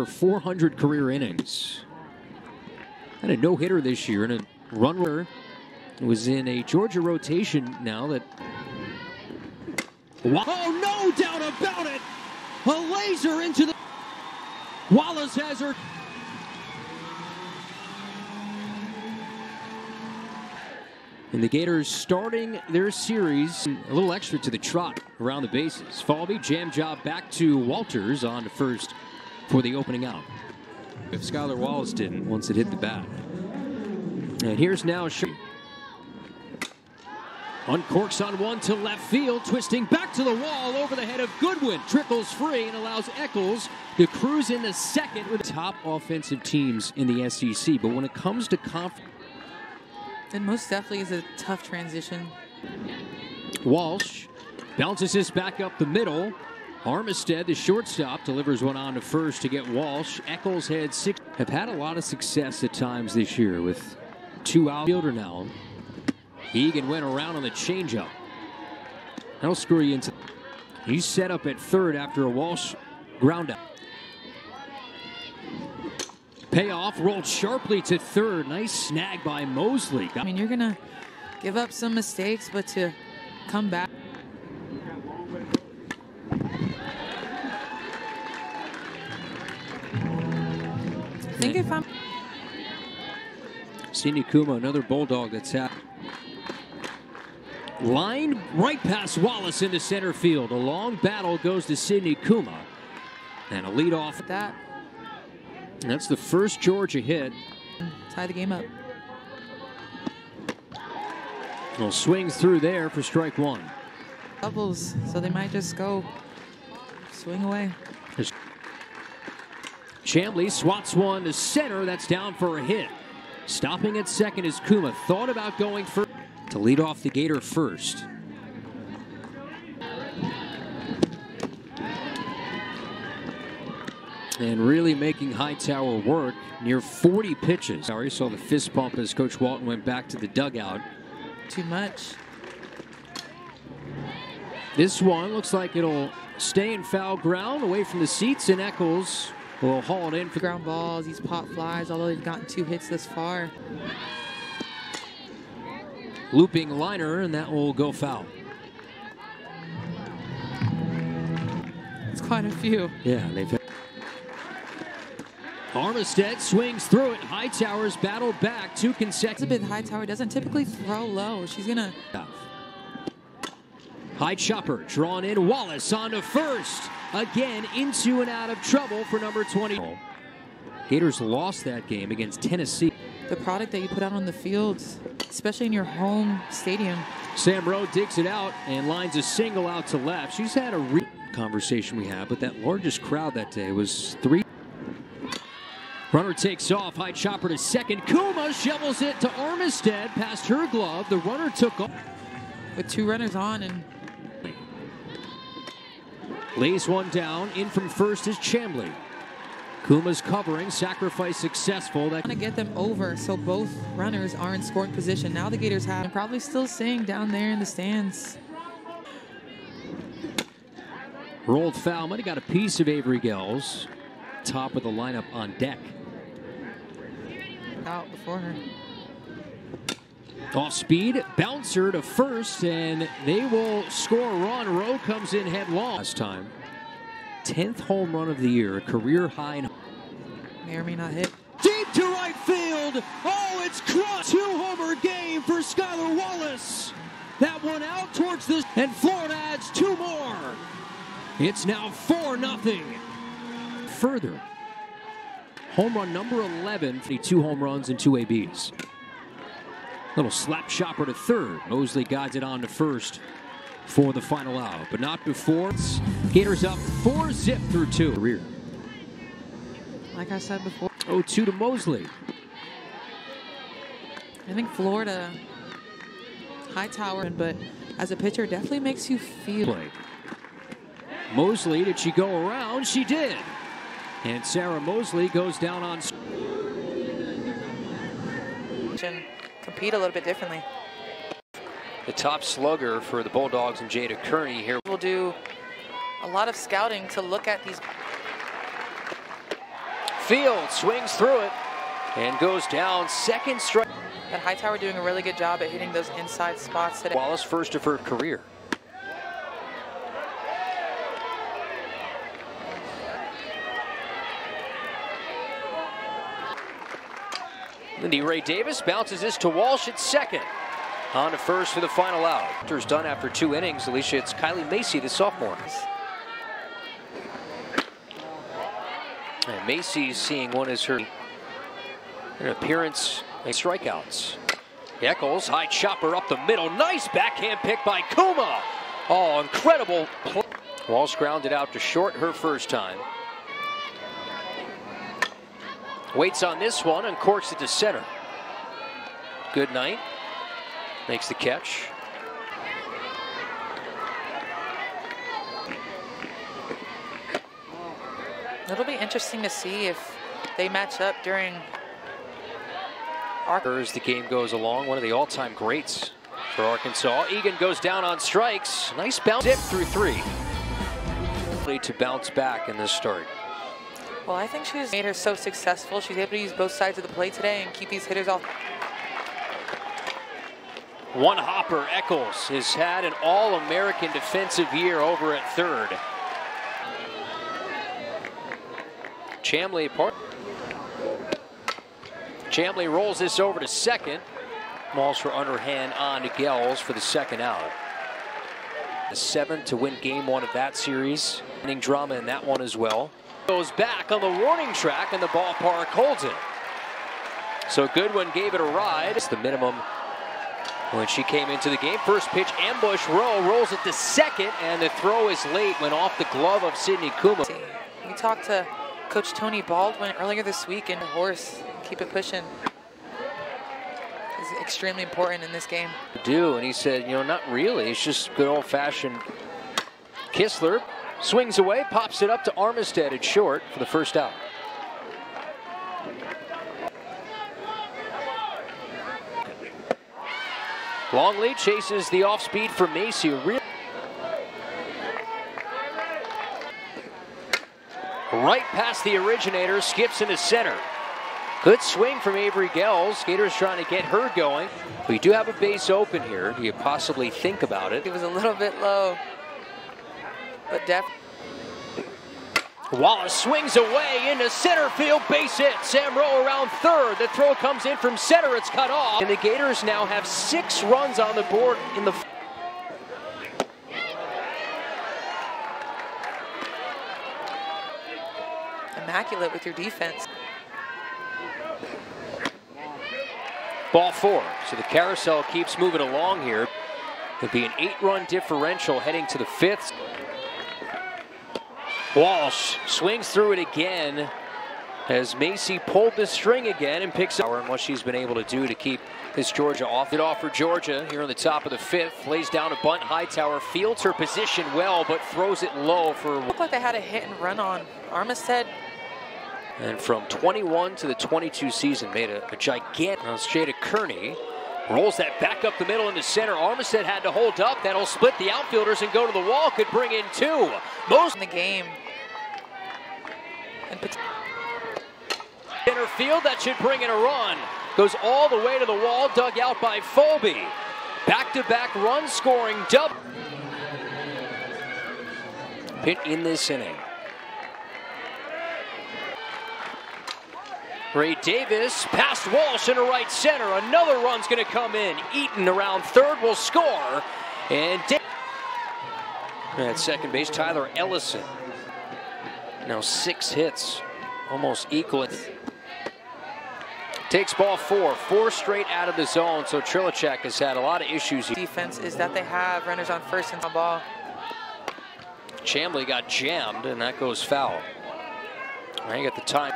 for 400 career innings. Had a no-hitter this year and a run. Was in a Georgia rotation now that... Oh, no doubt about it! A laser into the... Wallace has her... And the Gators starting their series a little extra to the trot around the bases. Falvey, jam job back to Walters on to first for the opening out. If Skylar Wallace didn't once it hit the bat. And here's now uncorks on one to left field, twisting back to the wall over the head of Goodwin. Trickles free and allows Eccles to cruise into second with the top offensive teams in the SEC. But when it comes to confidence, it most definitely is a tough transition. Walsh bounces this back up the middle. Armistead, the shortstop, delivers one on to first to get Walsh. Eccles had six. Have had a lot of success at times this year with two outfielder now. Egan went around on the changeup. That'll screw you into. He's set up at third after a Walsh ground out. Payoff, rolled sharply to third. Nice snag by Mosley. I mean, you're going to give up some mistakes, but to come back. I think if I'm... Sidney Kuma, another Bulldog that's out. Line right past Wallace into center field. A long battle goes to Sidney Kuma. And a leadoff. That. And that's the first Georgia hit. Tie the game up. Well, swings through there for strike one. Doubles, so they might just go swing away. Chambly swats one to center. That's down for a hit. Stopping at second is Kuma. Thought about going first to lead off the Gator first. And really making Hightower work. Near 40 pitches. Sorry, saw the fist pump as Coach Walton went back to the dugout. Too much. This one looks like it'll stay in foul ground away from the seats, and Eccles will haul it in for ground balls. These pop flies, although they've gotten 2 hits this far. Looping liner, and that will go foul. It's quite a few. Yeah, they've had. Armistead swings through it. Hightower's battled back 2 consecutive. Hightower doesn't typically throw low. She's gonna. High chopper drawn in. Wallace on to first. Again into and out of trouble for number 20. Gators lost that game against Tennessee. The product that you put out on the field, especially in your home stadium. Sam Rowe digs it out and lines a single out to left. She's had a conversation we had, but that largest crowd that day was 3. Runner takes off. High chopper to second. Kuma shovels it to Armistead past her glove. The runner took off. With 2 runners on and lays one down. In from first is Chambly. Kuma's covering. Sacrifice successful. That want to get them over so both runners are in scoring position. Now the Gators have and probably still staying down there in the stands. Rolled foul. Might have got a piece of Avery Gels. Top of the lineup on deck. Out before her. Off speed, bouncer to first, and they will score a run. Rowe comes in headlong. Last time. 10th home run of the year, a career high. May or may not hit. Deep to right field. Oh, it's crushed. 2-homer game for Skylar Wallace. That one out towards this, and Florida adds 2 more. It's now 4-0. Further. Home run number 11, 2 home runs and 2 ABs. Little slap chopper to third. Mosley guides it on to first for the final out, but not before. Gators up 4-zip through 2. Career. Like I said before. 0-2 to Mosley. I think Florida, Hightower, but as a pitcher, definitely makes you feel. Mosley, did she go around? She did. And Sarah Mosley goes down on. Compete a little bit differently. The top slugger for the Bulldogs and Jada Kearney here. We'll do a lot of scouting to look at these. field, swings through it, and goes down. Second strike. But Hightower doing a really good job at hitting those inside spots today. Wallace, first of her career. Lindy Ray Davis bounces this to Walsh at second. On to first for the final out. After's done after 2 innings. Alicia, it's Kylie Macy, the sophomore. And Macy's seeing one as her appearance and strikeouts. Eccles, high chopper up the middle. Nice backhand pick by Kuma. Oh, incredible play. Walsh grounded out to short her first time. Waits on this one and corks it to center. Good night. Makes the catch. It'll be interesting to see if they match up during As the game goes along, one of the all-time greats for Arkansas. Egan goes down on strikes. Nice bounce. Zip through 3. To bounce back in this start. Well, I think she's made her so successful. She's able to use both sides of the plate today and keep these hitters off. One hopper. Eccles has had an All-American defensive year over at third. Chamley rolls this over to second. Malls for underhand on to Gels for the second out. The 7th to win game 1 of that series. Inning drama in that one as well. Goes back on the warning track and the ballpark holds it. So Goodwin gave it a ride. It's the minimum when she came into the game. First pitch, ambush row, rolls it to second, and the throw is late, went off the glove of Sydney Kuma. We talked to Coach Tony Baldwin earlier this week, and horse, keep it pushing, is extremely important in this game. And he said, you know, not really. It's just good old-fashioned. Kistler swings away, pops it up to Armistead at short for the first out. Longley chases the off-speed for Macy. Right past the originator, skips into center. Good swing from Avery Gels. Gators trying to get her going. We do have a base open here. Do you possibly think about it? It was a little bit low, but definitely. Wallace swings away into center field, base hit. Sam Rowe around third. The throw comes in from center. It's cut off. And the Gators now have 6 runs on the board in the. Immaculate with your defense. Ball 4. So the carousel keeps moving along here. It'll be an 8-run differential heading to the 5th. Walsh swings through it again as Macy pulled the string again and picks up and what she's been able to do to keep this Georgia off. It off for Georgia here on the top of the 5th. Lays down a bunt. Hightower fields her position well, but throws it low for. Looked like they had a hit and run on Armistead. And from 21 to the 22 season, made a gigantic. Now Jada Kearney rolls that back up the middle into center. Armistead had to hold up. That'll split the outfielders and go to the wall. Could bring in 2. Most in the game. And center field, that should bring in a run. Goes all the way to the wall, dug out by Folby. Back-to-back run scoring double. Hit in this inning. Ray Davis past Walsh into right center. Another run's going to come in. Eaton around third will score. And at second base, Tyler Ellison. Now 6 hits, almost equal. Takes ball 4. 4 straight out of the zone. So Trilachek has had a lot of issues. Defense is that they have runners on first and on ball. Chamley got jammed, and that goes foul. I got the time.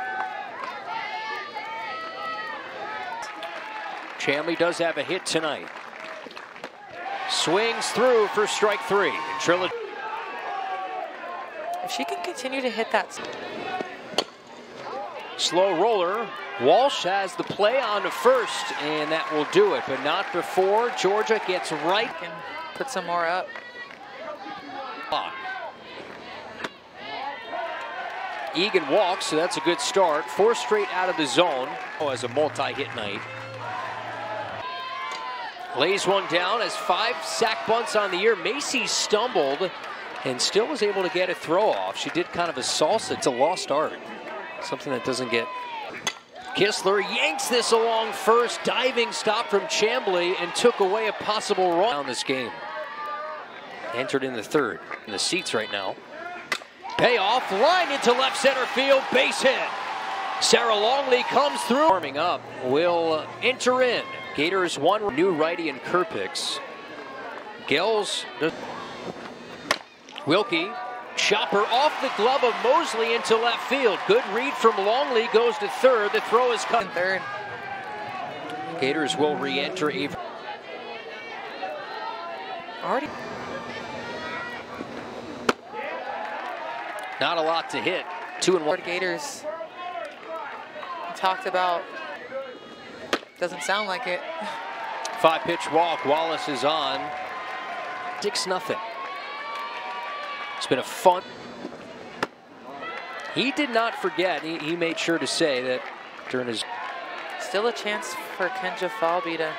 Chamley does have a hit tonight. Swings through for strike 3. And if she can continue to hit that. Slow roller. Walsh has the play on to first, and that will do it, but not before Georgia gets right. And put some more up. Egan walks, so that's a good start. 4 straight out of the zone. Oh, as a multi-hit night. Lays one down, has 5 sack bunts on the year. Macy stumbled and still was able to get a throw off. She did kind of a salsa. It's a lost art. Something that doesn't get. Kistler yanks this along first. Diving stop from Chambly and took away a possible run on this game. Entered in the third. In the seats right now. Payoff, line into left center field, base hit. Sarah Longley comes through. Warming up, will enter in. Gators one new righty in Kerpix. Gels, Wilkie, chopper off the glove of Mosley into left field. Good read from Longley, goes to third. The throw is cut. Third. Gators will re-enter. Already. Not a lot to hit. 2-1. Gators. Talked about. Doesn't sound like it. 5-pitch walk. Wallace is on. 6-0. It's been a fun. He did not forget. He made sure to say that during his. Still a chance for Kenja Falby to.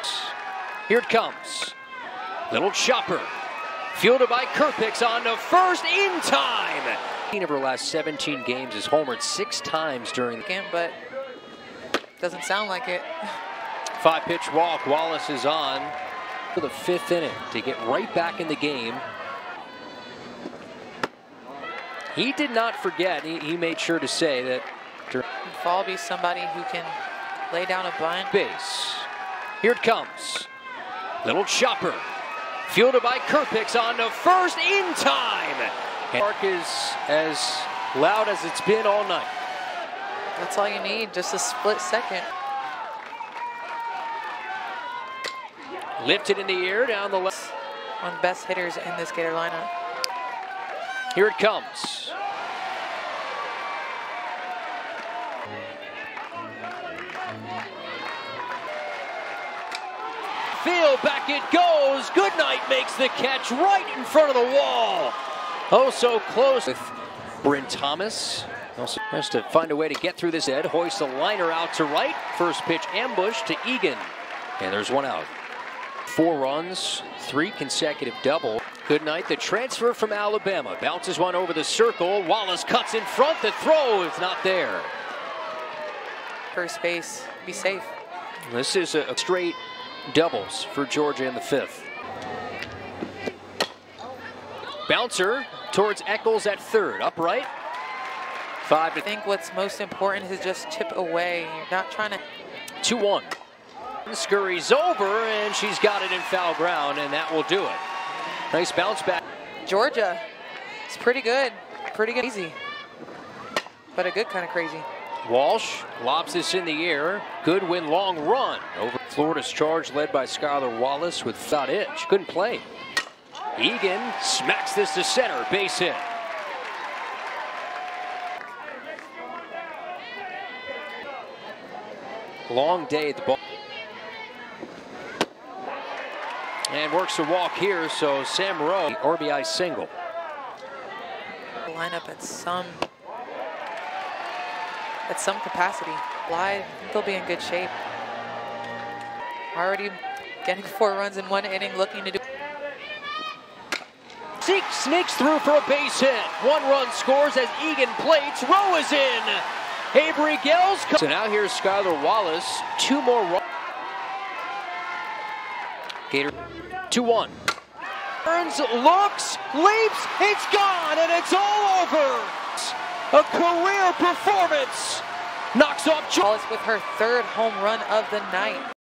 Here it comes. Little chopper. Fielded by Kerpix on to first in time. Of her last 17 games has homered 6 times during the game, but doesn't sound like it. 5-pitch walk. Wallace is on for the 5th inning to get right back in the game. He did not forget. He made sure to say that. Falby's somebody who can lay down a bunt. Base. Here it comes. Little chopper. Fielded by Kerpix on to first in time. Park is as loud as it's been all night. That's all you need, just a split second. Lifted in the air down the left. One of the best hitters in this Gator lineup. Here it comes. Field, back it goes. Goodnight makes the catch right in front of the wall. Oh, so close. With Bryn Thomas. Also has to find a way to get through this. Ed hoists a liner out to right. First pitch ambush to Egan. And there's one out. 4 runs, 3 consecutive double. Goodnight, the transfer from Alabama. Bounces one over the circle. Wallace cuts in front. The throw is not there. First base, be safe. This is a straight doubles for Georgia in the 5th. Bouncer towards Eccles at third. Upright. 5 to. I think what's most important is just chip away. You're not trying to. 2-1. Scurries over, and she's got it in foul ground, and that will do it. Nice bounce back. Georgia, it's pretty good. Pretty good. Easy. But a good kind of crazy. Walsh lobs this in the air. Goodwin long run over Florida's charge led by Skylar Wallace with without it. She couldn't play. Egan smacks this to center. Base hit. Long day at the ball. And works a walk here, so Sam Rowe, RBI single. Line up at some capacity. I think they'll be in good shape. Already getting 4 runs in 1 inning, looking to do. Sneaks through for a base hit. 1 run scores as Egan plates. Rowe is in. Avery Gels. So now here's Skylar Wallace. 2 more runs. Gator 2-1. Turns, looks, leaps, it's gone, and it's all over. A career performance. Knocks off Wallace with her 3rd home run of the night.